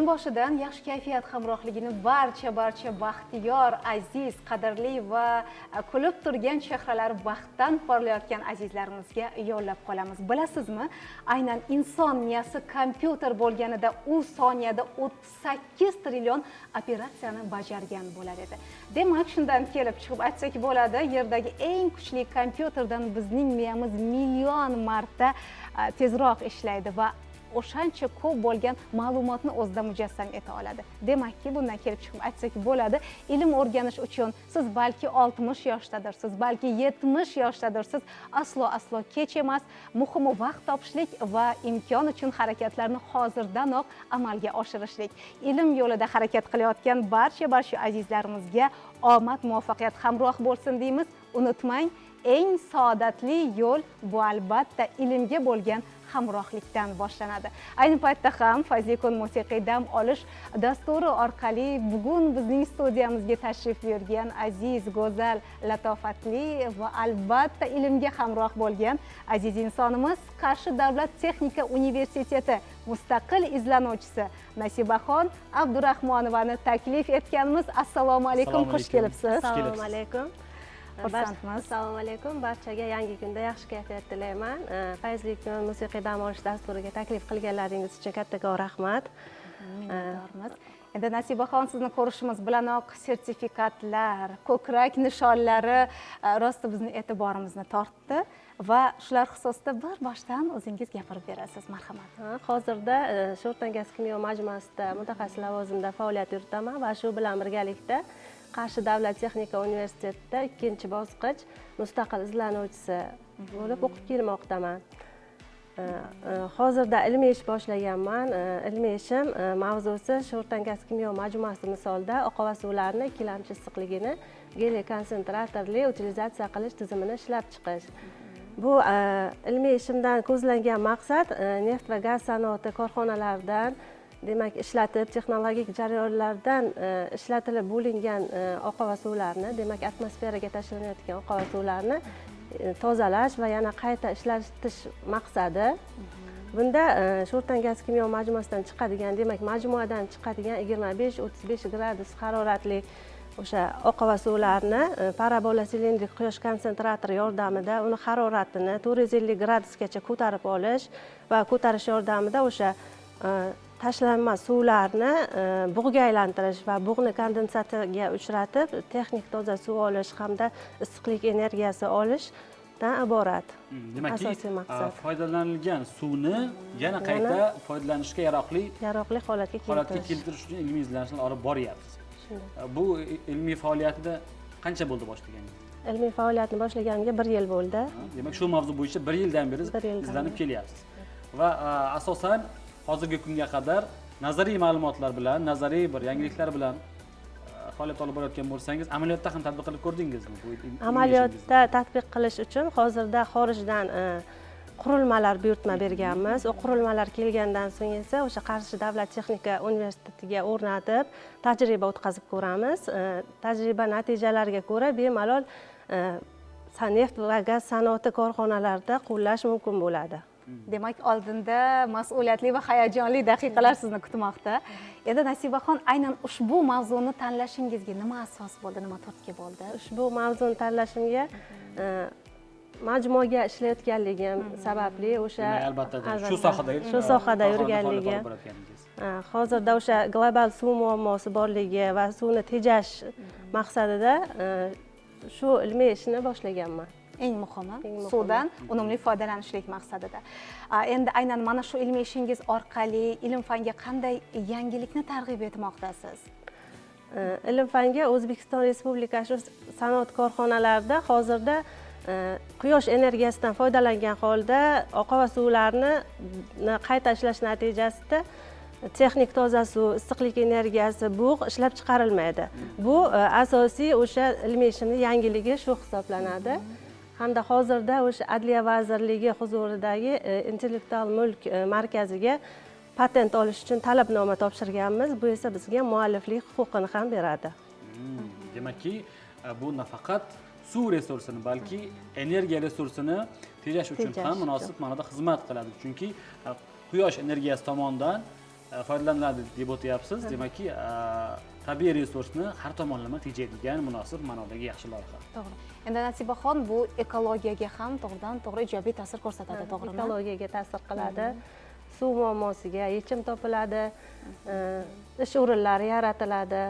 boshidan yaxshi kayfiyat hamrohligini barcha baxtiyor, aziz, qadrli va kulib turgan chehralari baxtdan porlayotgan azizlarimizga yo'llab qolamiz. Bilasizmi, aynan inson miyasi kompyuter bo'lganida u soniyada 38 trillion operatsiyani bajargan bo'lar edi. Demak, shundan kelib chiqib aytsak bo'ladi, yerdagi eng kuchli kompyuterdan bizning miyamiz million marta tezroq ishlaydi va o'shancha ko'p bo'lgan ma'lumotni o'zida mujassam eta oladi. Demakki, bundan kelib chiqib aytsak bo'ladi, ilm o'rganish uchun siz balki 60 yoshdadirsiz, balki 70 yoshdadirsiz, aslo kech emas. Muhimi vaqt topishlik va imkon uchun harakatlarni hozirdanoq amalga oshirishlik. Ilm yo'lida harakat qilayotgan barcha azizlarimizga omad, muvaffaqiyat hamroh bo'lsin deymiz. Unutmang, eng saodatli yo'l bu albatta ilmga bo'lgan hamrohlikdan boshlanadi. Ayni paytda ham Fayzli kun musiqiy dam olish dasturi orqali bugun bizning studiyamizga tashrif buyurgan aziz, go'zal, latofatli va albatta ilmga hamroh bo'lgan aziz insonimiz Qarshi davlat texnika universiteti mustaqil izlanuvchisi Nasibaxon Abdurahmonovani taklif etganmiz. Assalomu alaykum, xush kelibsiz. Assalomu alaykum. Assalomu alaykum. Barchaga yangi kunda yaxshi kayfiyat tilayman. Fayzli kun musiqiy dam olish dasturiga taklif qilganlaringiz uchun kattakon rahmat. Minnatdormiz. Endi Nasibaxon, sizni ko'rishimiz bilanoq sertifikatlar, ko'krak nishonlari rosti bizni e'tiborimizni tortdi va shular xususida bir boshdan o'zingiz gapirib berasiz, marhamat. Hozirda Sho'rtan gaz kimyo majmuasida mutaxassis lavozimida faoliyat yuritaman va shu bilan birgalikda Qarshi davlat texnika universitetida 2-bosqich mustaqil izlanuvchisi bo'lib o'qib kelmoqdaman. Hozirda ilmiy ish boshlaganman. Ilmiy ishim mavzusi Sho'rtan gaz kimyo majmuasi misolida oqova suvlarni ikkilamchi issiqligini geliy konsentratorli utilizatsiya qilish tizimini ishlab chiqish. Bu ilmiy ishimdan ko'zlangan maqsad neft va gaz sanoati korxonalaridan, demak, ishlatib texnologik jarayonlardan ishlatilib bo'lingan oqova suvlarni, demak, atmosferaga tashlanayotgan oqova suvlarni tozalash va yana qayta ishlatish maqsadi. Bunda Sho'rtan gaz kimyo majmuasidan chiqadigan, demak, majmuadan chiqadigan 25-35 gradus haroratli o'sha oqova suvlarni parabola silindrik quyosh konsentratori yordamida uni haroratini 450 gradusgacha ko'tarib olish va ko'tarish yordamida o'sha tashlanma suvlarni bug'ga aylantirish va bug'ni kondensatorga uchratib texnik toza suv olish hamda issiqlik energiyasi olishdan iborat. Demakki, asosiy maqsad foydalanilgan suvni yana qayta foydalanishga yaroqli holatga keltirish uchun ilmiy izlanishlar olib boryapsiz. Bu ilmiy faoliyatida qancha bo'ldi boshlaganingizga? Ilmiy faoliyatni boshlaganimga 1 yil bo'ldi. Demak, shu mavzu bo'yicha 1 yildan beri izlanib kelyapsiz. Va asosan hozirgi kunga qadar nazariy ma'lumotlar bilan, nazariy bir yangiliklar bilan faoliyat olib borayotgan bo'lsangiz, amaliyotda ham tatbiq qilib ko'rdingizmi bu? Amaliyotda tatbiq qilish uchun hozirda xorijdan qurilmalar buyurtma berganmiz. O qurilmalar kelgandan so'ng esa o'sha Qarshi davlat texnika universitetiga o'rnatib tajriba o'tkazib ko'ramiz. Tajriba natijalariga ko'ra bemalol neft va gaz sanoati korxonalarida qo'llash mumkin bo'ladi. Demak, oldinda mas'uliyatli va hayajonli daqiqalar sizni kutmoqda. Endi Nasibaxon, aynan ushbu mavzuni tanlashingizga nima asos bo'ldi, nima turtki bo'ldi? Ushbu mavzuni tanlashimga majmuaga ishlayotganligim sababli, o'sha albatta shu sohada yurganligim. Hozirda o'sha global suv muammosi borligi va suvni tejash maqsadida shu ilmiy ishni boshlaganman. Eng muhimi suvdan unumli foydalanishlik maqsadida. Endi aynan mana shu ilmiy ishingiz orqali ilm fanga qanday yangilikni targ'ib etmoqdasiz? Ilm fanga O'zbekiston Respublikasi sanoat korxonalarida hozirda quyosh energiyasidan foydalangan holda oqova suvlarni qayta ishlash natijasida texnik toza suv, issiqlik energiyasi, bug' ishlab chiqarilmaydi. Bu asosiy o'sha ilmiy ishimning yangiligi shu hisoblanadi. Hamda hozirda o'sha Adliya vazirligi huzuridagi intellektual mulk markaziga patent olish uchun talabnoma topshirganmiz. Bu esa bizga mualliflik huquqini ham beradi. Demakki, bu nafaqat suv resursini, balki energiya resursini tejash uchun ham munosib ma'noda xizmat qiladi. Chunki quyosh energiyasi tomonidan foydalaniladi deb o'tyapsiz. Demakki, tabiiy resursni har tomonlama tejaydigan munosib ma'nodagi yaxshi loyiha. To'g'ri. Endi Nasibaxon, bu ekologiyaga ham to'g'ridan-to'g'ri ijobiy ta'sir ko'rsatadi, to'g'rimi? Ekologiyaga ta'sir qiladi. Suv muammosiga yechim topiladi, ish o'rinlari yaratiladi,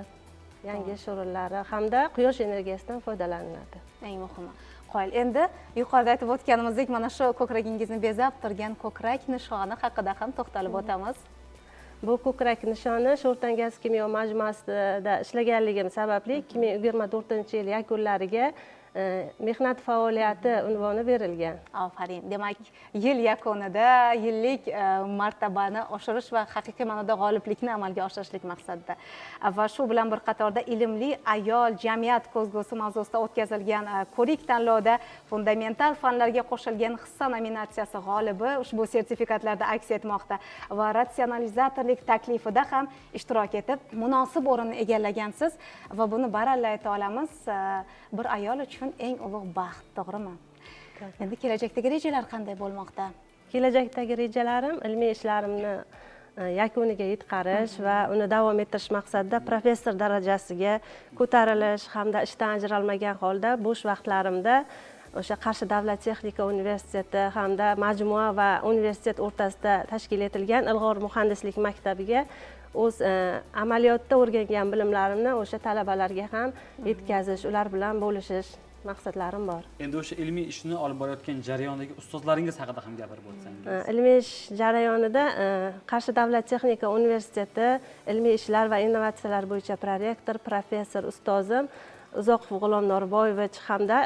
yangi ish o'rinlari hamda quyosh energiyasidan foydalaniladi. Eng muhimi. Qo'yil. Endi yuqorida aytib o'tganimizdek, mana shu ko'kragingizni bezab turgan ko'krak nishoni haqida ham to'xtalib o'tamiz. Bu ko'krak nishoni Sho'rtan gaz kimyo majmuasida ishlaganligim sababli 2024-yil yakunlariga mehnat faoliyati unvoni berilgan. Afarin. Demak, yil yakunida yillik martabani oshirish va haqiqiy ma'noda g'oliblikni amalga oshirishlik maqsadida. Va shu bilan bir qatorda ilmli ayol jamiyat ko'zgusi mavzusida o'tkazilgan ko'rik tanlovda fundamental fanlarga qo'shilgan hissa nominatsiyasi g'olibi ushbu sertifikatlarda aks etmoqda va ratsionalizatorlik taklifida ham ishtirok etib, munosib o'rinni egallagansiz va buni baralla ayta olamiz, bir ayol uchun eng ulug' baxt, to'g'rimi? Endi kelajakdagi rejalar qanday bo'lmoqda? Kelajakdagi rejalarim ilmiy ishlarimni yakuniga yetkazish va uni davom ettirish maqsadida professor darajasiga ko'tarilish hamda ishdan ajralmagan holda bo'sh vaqtlarimda o'sha Qarshi davlat texnika universiteti hamda majmua va universitet o'rtasida tashkil etilgan Ilg'or muhandislik maktabiga o'z amaliyotda o'rgangan bilimlarimni o'sha talabalarga ham yetkazish, ular bilan bo'lishish maqsadlarim bor. Endi o'sha ilmiy ishni olib borayotgan jarayondagi ustozlaringiz haqida ham gapirib o'tsangiz. Ilmiy ish jarayonida Qarshi davlat texnika universiteti ilmiy ishlar va innovatsiyalar bo'yicha prorektor, professor, ustozim Uzoqov G'ulom Norboyevich hamda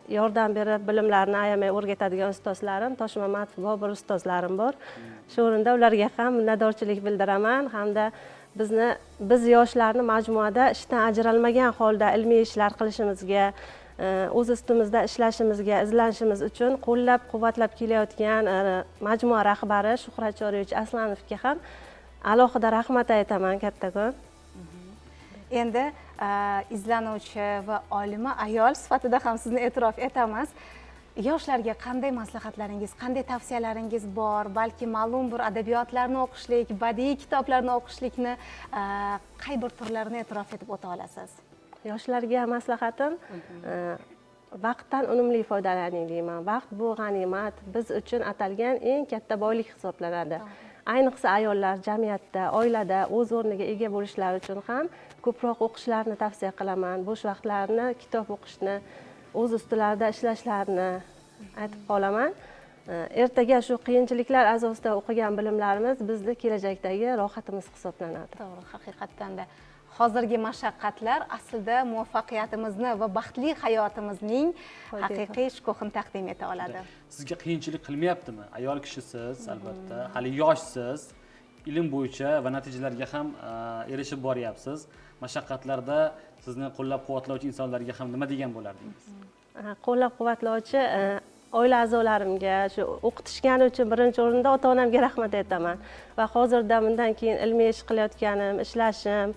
yordam berib bilimlarni ayamay o'rgatadigan ustozlarim Toshmamatov Bobur ustozlarim bor. Shu o'rinda ularga ham minnatdorchilik bildiraman hamda biz yoshlarni majmuada ishdan ajralmagan holda ilmiy ishlar qilishimizga, o'z ustimizda ishlashimizga, izlanishimiz uchun qo'llab-quvvatlab kelayotgan majmua rahbari Shuhrat Choriyevich Aslanovga ham alohida rahmat aytaman kattakon. Endi izlanuvchi va olima ayol sifatida ham sizni e'tirof etamiz. Yoshlarga qanday maslahatlaringiz, qanday tavsiyalaringiz bor? Balki ma'lum bir adabiyotlarni o'qishlik, badiiy kitoblarni o'qishlikni qay bir turlarini e'tirof etib o'ta olasiz? Yoshlarga maslahatim vaqtdan unumli foydalaning deyman. Vaqt bu g'animat, biz uchun atalgan eng katta boylik hisoblanadi. Ayniqsa ayollar jamiyatda, oilada o'z o'rniga ega bo'lishlari uchun ham ko'proq o'qishlarini tavsiya qilaman. Bo'sh vaqtlarini kitob o'qishni, o'z ustilarida ishlashlarini aytib qolaman. Ertaga shu qiyinchiliklar asosida o'qigan bilimlarimiz bizni kelajakdagi rohatimiz hisoblanadi. To'g'ri, haqiqatdan-da hozirgi mashaqqatlar aslida muvaffaqiyatimizni va baxtli hayotimizning haqiqiy shukuhini taqdim eta oladi. Sizga qiyinchilik qilmayaptimi? Ayol kishisiz, albatta, hali yoshsiz, ilm bo'yicha va natijalarga ham erishib boryapsiz. Mashaqqatlarda sizni qo'llab-quvvatlovchi insonlarga ham nima degan bo'lardingiz? Qo'llab-quvvatlovchi oila a'zolarimga, shu o'qitishgani uchun birinchi o'rinda ota-onamga rahmat aytaman va hozirda bundan keyin ilmiy ish qilayotganim, ishlashim,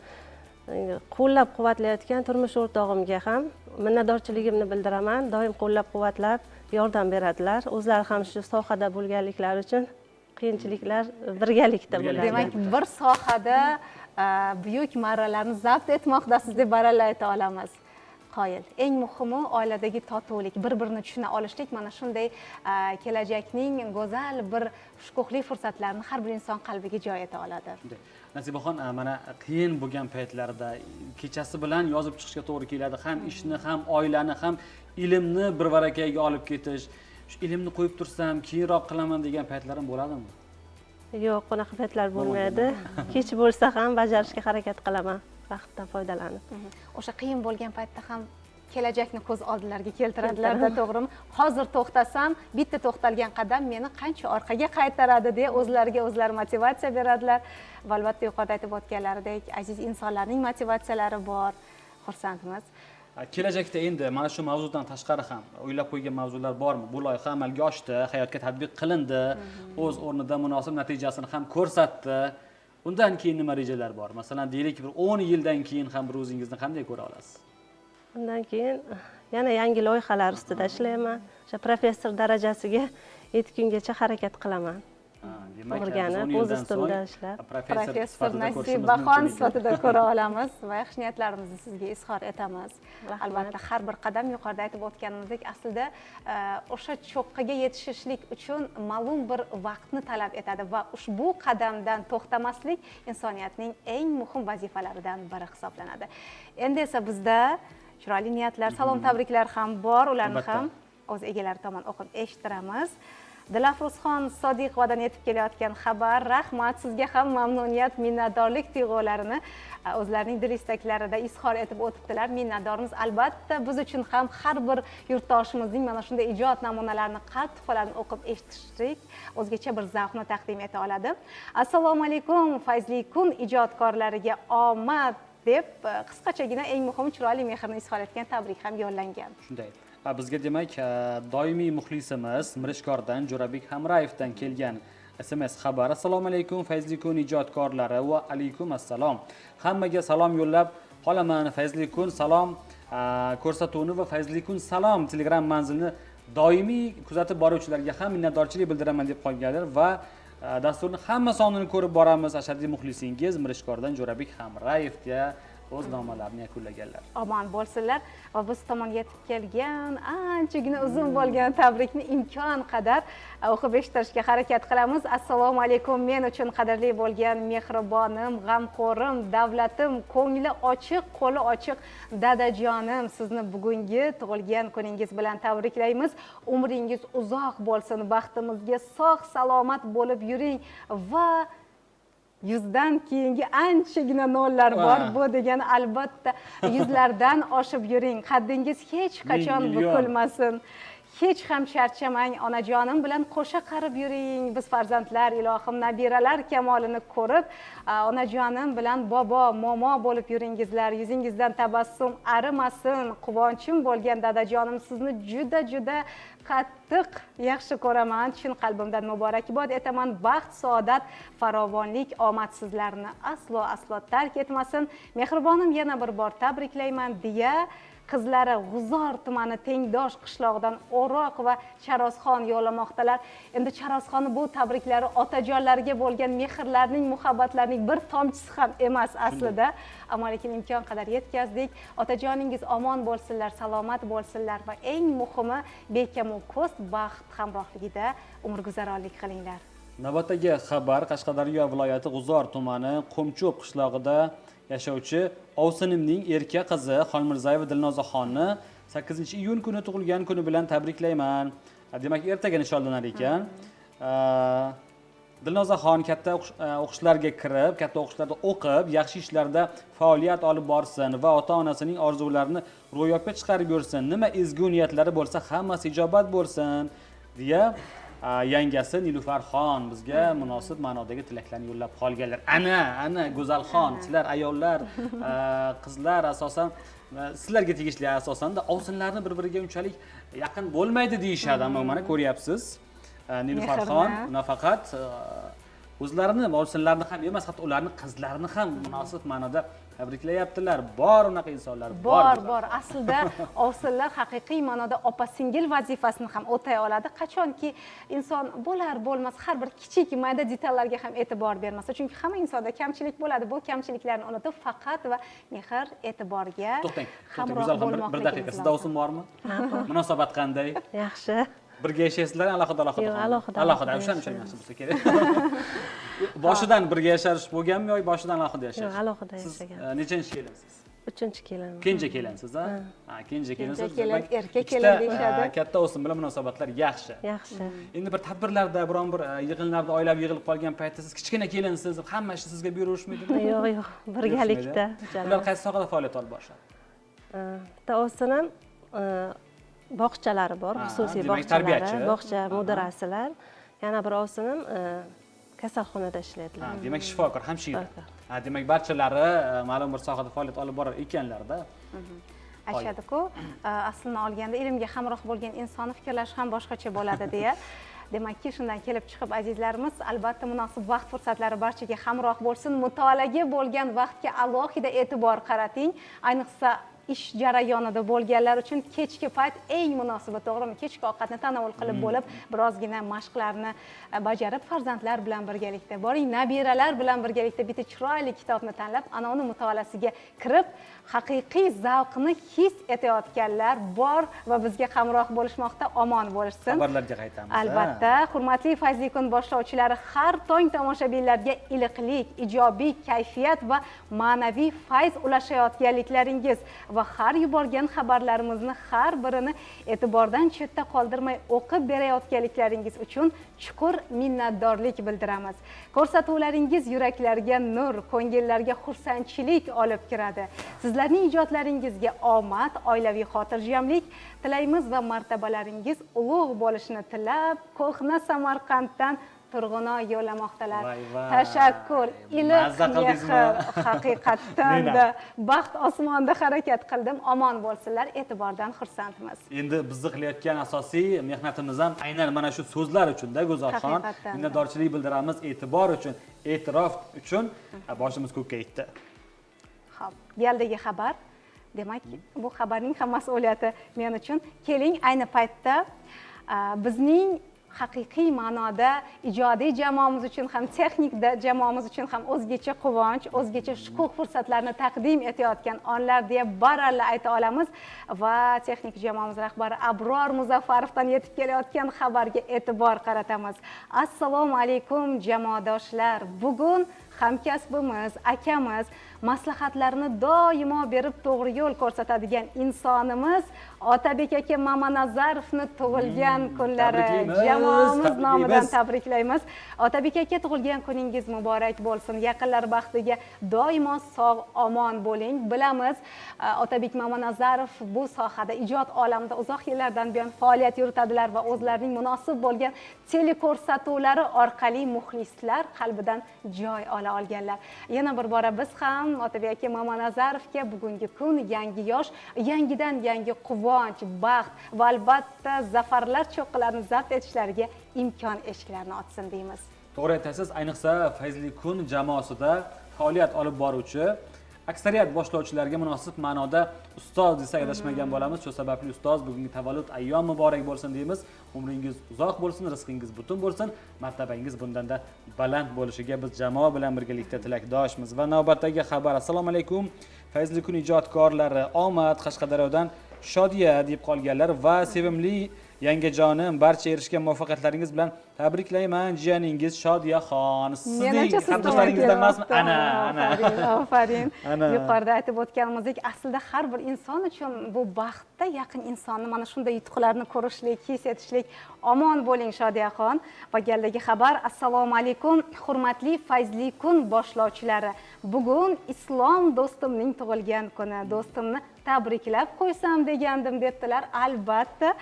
qo'llab-quvvatlayotgan turmush o'rtog'imga ham minnatdorchiligimni bildiraman. Doim qo'llab-quvvatlab yordam beradilar. O'zlari ham shu sohada bo'lganliklari uchun qiyinchiliklar birgalikda bo'ladi. Demak, bir sohada buyuk marralarni zabt etmoqdasiz deb baralla ayta olamiz. Qoyil. Eng muhimi oiladagi totuvlik, bir-birini tushuna olishlik, mana shunday kelajakning go'zal bir shukuhli fursatlarini har bir inson qalbiga joy eta oladi. Nasibaxon, mana qiyin bo'lgan paytlarda kechasi bilan yozib chiqishga to'g'ri keladi. Ham ishni, ham oilani, ham ilmni bir barakayga olib ketish. Shu ilmni qo'yib tursam, keyinroq qilaman degan paytlarim bo'ladimi? Yo'q, bunaqa paytlar bo'lmaydi. Kech bo'lsa ham bajarishga harakat qilaman. Vaqtdan foydalanib. O'sha qiyin bo'lgan paytda ham kelajakni ko'z oldilariga keltiradilar-da, to'g'rimi? Hozir to'xtasam, bitta to'xtalgan qadam meni qancha orqaga qaytaradi deya o'zlariga o'zlari motivatsiya beradilar. Va albatta yuqorida aytib o'tganlaridek, aziz insonlarning motivatsiyalari bor. Xursandmiz. Kelajakda endi mana shu mavzudan tashqari ham o'ylab qo'ygan mavzular bormi? Bu loyiha amalga oshdi, hayotga tatbiq qilindi, o'z o'rnida munosib natijasini ham ko'rsatdi. Undan keyin nima rejalar bor? Masalan, deylik, bir 10 yildan keyin ham bir o'zingizni qanday ko'ra olasiz? Undan keyin yana yangi loyihalar ustida ishlayman. O'sha professor darajasiga yetgungacha harakat qilaman. o'rganib o'z ustimda ishlab professor Nasibaxon sifatida ko'ra olamiz va yaxshi niyatlarimizni sizga izhor etamiz. Albatta har bir qadam yuqorida aytib o'tganimizdek aslida o'sha cho'qqiga yetishishlik uchun ma'lum bir vaqtni talab etadi va ushbu qadamdan to'xtamaslik insoniyatning eng muhim vazifalaridan biri hisoblanadi. Endi esa bizda chiroyli niyatlar, salom, tabriklar ham bor, ularni ham o'z egalari tomon o'qib eshittiramiz. Dilafruzxon Sodiqovadan yetib kelayotgan xabar, rahmat, sizga ham mamnuniyat, minnatdorlik tuyg'ularini o'zlarining dil istaklarida izhor etib o'tibdilar. Minnatdormiz. Albatta biz uchun ham har bir yurtdoshimizning mana shunday ijod namunalarini, qalb tuhfalarini o'qib eshitishlik o'zgacha bir zavqni taqdim eta oladi. Assalomu alaykum, fayzli kun ijodkorlariga omad deb qisqachagina eng muhim chiroyli mehrni izhor etgan tabrik ham yo'llangan. Shunday. Bizga demak doimiy muxlisimiz Mirishkordan Jo'rabek Hamrayevdan kelgan SMS xabar. Assalomu alaykum fayzli kun ijodkorlari va alaykum assalom. Hammaga salom yo'llab qolaman. Fayzli kun salom ko'rsatuvini va fayzli kun salom Telegram manzilini doimiy kuzatib boruvchilarga ham minnatdorchilik bildiraman deb qolganlar va dasturni hamma sonini ko'rib boramiz. Ashaddiy muxlisingiz Mirishkordan Jo'rabek Hamrayevga o'z nomalarini yakunlaganlar. Omon bo'lsinlar va biz tomon yetib kelgan anchagina uzun bo'lgan tabrikni imkon qadar o'qib eshittirishga harakat qilamiz. Assalomu alaykum, men uchun qadrli bo'lgan mehribonim, g'amxo'rim, davlatim, ko'ngli ochiq, qo'li ochiq dadajonim, sizni bugungi tug'ilgan kuningiz bilan tabriklaymiz. Umringiz uzoq bo'lsin, baxtimizga sog' salomat bo'lib yuring va 100dan keyingi anchagina nollar bor. Bu degani albatta 100lardan oshib yuring. Qaddingiz hech qachon bukilmasin. Hech ham charchamang, onajonim bilan qo'sha qarib yuring. Biz farzandlar, ilohim, nabiralar kamolini ko'rib, onajonim bilan bobo, momo bo'lib yuringizlar. Yuzingizdan tabassum arimasin. Quvonchim bo'lgan dadajonim, sizni juda qattiq yaxshi ko'raman. Chin qalbimdan muborakbod etaman. Baxt, saodat, farovonlik, omad sizlarni aslo tark etmasin. Mehribonim, yana bir bor tabriklayman deya qizlari G'uzor tumani Tengdosh qishlog'idan O'roq va Charozxon yo'llamoqdalar. Endi Charozxonni bu tabriklari otajonlariga bo'lgan mehrlarning, muhabbatlarning bir tomchisi ham emas aslida. Ammo lekin imkon qadar yetkazdik. Otajoningiz omon bo'lsinlar, salomat bo'lsinlar va eng muhimi bekamu ko'st baxt hamrohligida umr guzaronlik qilinglar. Navbatdagi xabar Qashqadaryo viloyati G'uzor tumani Qo'mcho'p qishlog'ida yashovchi ovsinimning erka qizi Xolmirzayeva Dilnozaxonni 8-iyun kuni tug'ilgan kuni bilan tabriklayman. Demak, ertaga nishonlanar ekan. Dilnozaxon katta o'qishlarga kirib, katta o'qishlarda o'qib, yaxshi ishlarda faoliyat olib borsin va ota-onasining orzularini ro'yobga chiqarib yursin. Nima ezgu niyatlari bo'lsa, hammasi ijobat bo'lsin deya yangasi Nilufarxon bizga munosib ma'nodagi tilaklarni yo'llab qolganlar. Ana Go'zalxon, sizlar ayollar, qizlar asosan sizlarga tegishli asosanda ovsinlarni bir-biriga unchalik yaqin bo'lmaydi deyishadi, ammo mana ko'ryapsiz. Nilufarxon nafaqat o'zlarini ovsinlarni ham emas, hatto ularni qizlarini ham munosib ma'noda tabriklayaptilar. Bor unaqa insonlar, bor. Aslida ovsinlar haqiqiy ma'noda opa-singil vazifasini ham o'tay oladi. Qachonki inson bo'lmas har bir kichik mayda detallarga ham e'tibor bermasa, chunki hamma insonda kamchilik bo'ladi. Bu kamchiliklarni unutib faqat va mehr e'tiborga hamroh bo'lmoqda. Bir daqiqa, sizda ovsin bormi? Munosabat qanday? Yaxshi. Birga yashaysizlar, alohida? Yo'q, alohida. O'shaning yaxshi bo'lsa kerak. Boshidan birga yashash bo'lganmi yoki boshidan alohida yashash? Yo'q, alohida yashagan. Siz nechanchi kelinsiz? 3-kelinman. Kenja kelinsiz, ha? Kenja kelinsiz. Erkak kelin deyishadi. Katta o'sin bilan munosabatlar yaxshi. Yaxshi. Endi bir tadbirlarda, biron bir yig'inlarda oilaviy yig'ilib qolgan paytda siz kichkina kelinsiz, hamma ishni sizga buyurishmaydimi? Yo'q, birgalikda. Ular qaysi sohada faoliyat olib borishadi? Bitta o'sinim bog'chalari bor, xususiy bog'chalari, bog'cha mudirasilar. Yana bir ovsinim kasalxonada ishlaydilar. Demak, shifokor, hamshira. Demak, barchalari ma'lum bir sohada faoliyat olib borar ekanlar-da. Aytishadi-ku, aslini olganda ilmga hamroh bo'lgan insonni fikrlashi ham boshqacha bo'ladi deya. Demakki, shundan kelib chiqib azizlarimiz, albatta munosib vaqt fursatlari barchaga hamroh bo'lsin. Mutolaaga bo'lgan vaqtga alohida e'tibor qarating. Ayniqsa ish jarayonida bo'lganlar uchun kechki payt eng munosibi, to'g'rimi? Kechki ovqatni tanovul qilib bo'lib, birozgina mashqlarni bajarib, farzandlar bilan birgalikda, boring nabiralar bilan birgalikda bitta chiroyli kitobni tanlab, ana uni mutolaasiga kirib, haqiqiy zavqni his etayotganlar bor va bizga hamroh bo'lishmoqda. Omon bo'lishsin. Xabarlarga qaytamiz. Albatta, hurmatli Fayzli kun boshlovchilari, har tong tomoshabinlarga iliqlik, ijobiy kayfiyat va ma'naviy fayz ulashayotganliklaringiz va har yuborgan xabarlarimizni har birini e'tibordan chetda qoldirmay o'qib berayotganliklaringiz uchun chuqur minnatdorlik bildiramiz. Ko'rsatuvlaringiz yuraklarga nur, ko'ngillarga xursandchilik olib kiradi. Sizlarning ijodlaringizga omad, oilaviy xotirjamlik tilaymiz va martabalaringiz ulug' bo'lishini tilab, ko'hna Samarqanddan Turg'unoy yo'llamoqdalar. Tashakkur, iliq mehr, haqiqatdan baxt osmonda harakat qildim. Omon bo'lsinlar, e'tibordan xursandmiz. Endi bizni qilayotgan asosiy mehnatimiz ham aynan mana shu so'zlar uchun-da, Go'zalxon. Minnatdorchilik bildiramiz, e'tibor uchun, e'tirof uchun boshimiz ko'kka yetdi. Xo'p, galdagi xabar. Demak, bu xabarning ham mas'uliyati men uchun. Keling, ayni paytda bizning haqiqiy ma'noda ijodiy jamoamiz uchun ham, texnik jamoamiz uchun ham o'zgacha quvonch, o'zgacha shukuh fursatlarni taqdim etayotgan onlar deya baralla ayta olamiz va texnik jamoamiz rahbari Abror Muzaffarovdan yetib kelayotgan xabarga e'tibor qaratamiz. Assalomu alaykum jamoadoshlar. Bugun hamkasbimiz, akamiz, maslahatlarni doimo berib to'g'ri yo'l ko'rsatadigan insonimiz Otabek aka Mamanazarovni tug'ilgan kunlari. Jamoamiz nomidan tabriklaymiz. Otabek aka, tug'ilgan kuningiz muborak bo'lsin. Yaqinlar baxtiga doimo sog', omon bo'ling. Bilamiz, Otabek Mamanazarov bu sohada, ijod olamida uzoq yillardan buyon faoliyat yuritadilar va o'zlarining munosib bo'lgan teleko'rsatuvlari orqali muxlislar qalbidan joy ola olganlar. Yana bir bora biz ham Otabek aka Mamanazarovga bugungi kun yangi yosh, yangidan yangi quvonch, baxt va albatta zafarlar cho'qqalarini zabt etishlariga imkon eshiklarini ochsin deymiz. To'g'ri aytasiz, ayniqsa Fayzli kun jamoasida faoliyat olib boruvchi aksariyat boshlovchilarga munosib ma'noda ustoz desak adashmagan bo'lamiz. Shu sababli ustoz, bugungi tavallud ayyom muborak bo'lsin deymiz. Umringiz uzoq bo'lsin, rizqingiz butun bo'lsin, martabangiz bundanda baland bo'lishiga biz jamoa bilan birgalikda tilakdoshmiz. Va navbatdagi xabar. Assalomu alaykum. Fayzli kun ijodkorlari, omad, Qashqadaryodan Shodiya deb qolganlar va sevimli yangajonim, barcha erishgan muvaffaqiyatlaringiz bilan tabriklayman. Jiyaningiz Shodiyaxon. Sizning qarindoshlaringizdan emasmi? Afarin. Yuqorida aytib o'tganimizdek, aslida har bir inson uchun bu baxtda yaqin insonni mana shunday yutuqlarni ko'rishlik, his etishlik. Omon bo'ling Shodiyaxon. Va galdagi xabar. Assalomu alaykum, hurmatli Fayzli kun boshlovchilari. Bugun islom do'stimning tug'ilgan kuni. Do'stimni tabriklab qo'ysam degandim debdilar. Albatta,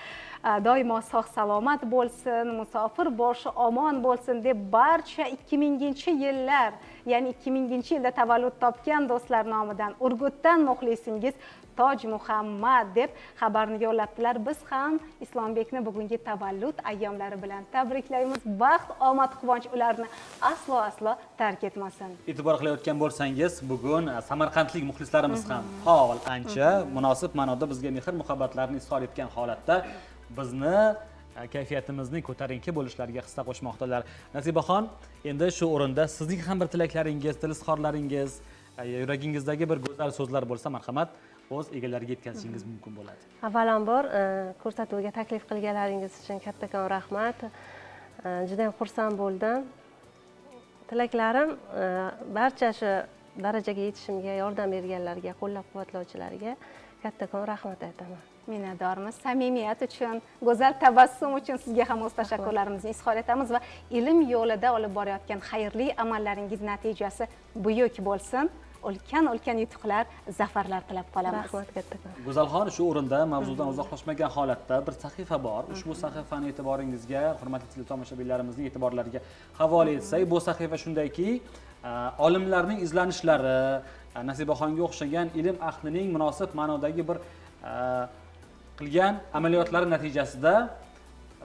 doimo sog' salomat bo'lsin, musofir boshi omon bo'lsin deb barcha 2000-yillar, ya'ni 2000-yilda tavallud topgan do'stlar nomidan Urgutdan muxlisingiz Toj Muhammad deb xabarni yo'llabdilar. Biz ham Islombekni bugungi tavallud ayyomlari bilan tabriklaymiz. Baxt, omad, quvonch ularni aslo tark etmasin. E'tibor qilayotgan bo'lsangiz, bugun samarqandlik muxlislarimiz ham faol, ancha munosib ma'noda bizga mehr muhabbatlarini izhor etgan holatda bizni kayfiyatimizni ko'tarinki bo'lishlariga hissa qo'shmoqdalar. Nasibaxon, endi shu o'rinda sizning ham bir tilaklaringiz, izhorlaringiz, yuragingizdagi bir go'zal so'zlar bo'lsa, marhamat, o'z egalariga yetkazishingiz mumkin bo'ladi. Avvalambor ko'rsatuvga taklif qilganlaringiz uchun kattakon rahmat. Juda ham xursand bo'ldim. Tilaklarim barcha shu darajaga yetishimga yordam berganlarga, qo'llab-quvvatlovchilarga kattakon rahmat aytaman. Minnatdormiz. Samimiyat uchun, go'zal tabassum uchun sizga ham o'z tashakkurlarimizni izhor etamiz va ilm yo'lida olib borayotgan xayrli amallaringiz natijasi buyuk bo'lsin. Ulkan yutuqlar, zafarlar tilab qolamiz. Rahmat kattakon. Go'zalxon, shu o'rinda mavzudan uzoqlashmagan holatda bir sahifa bor. Ushbu sahifani e'tiboringizga, hurmatli tomoshabinlarimizning e'tiborlariga havola etsak, bu sahifa shundayki, olimlarning izlanishlari, Nasibaxonga o'xshagan ilm ahlining munosib ma'nodagi bir qilgan amaliyotlari natijasida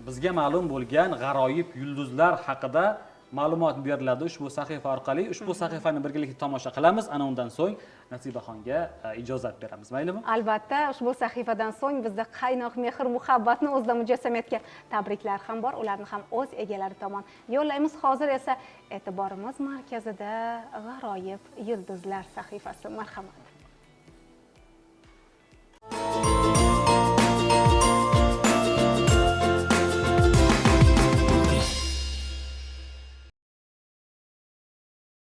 bizga ma'lum bo'lgan g'aroyib yulduzlar haqida ma'lumot beriladi ushbu sahifa orqali. Ushbu sahifani birgalikda tomosha qilamiz. Ana undan so'ng Nasibaxonga ijozat beramiz, maylimi? Albatta, ushbu sahifadan so'ng bizda qaynoq mehr muhabbatni o'zida mujassam etgan tabriklar ham bor, ularni ham o'z egalari tomon yo'llaymiz. Hozir esa e'tiborimiz markazida g'aroyib yulduzlar sahifasi. Marhamat.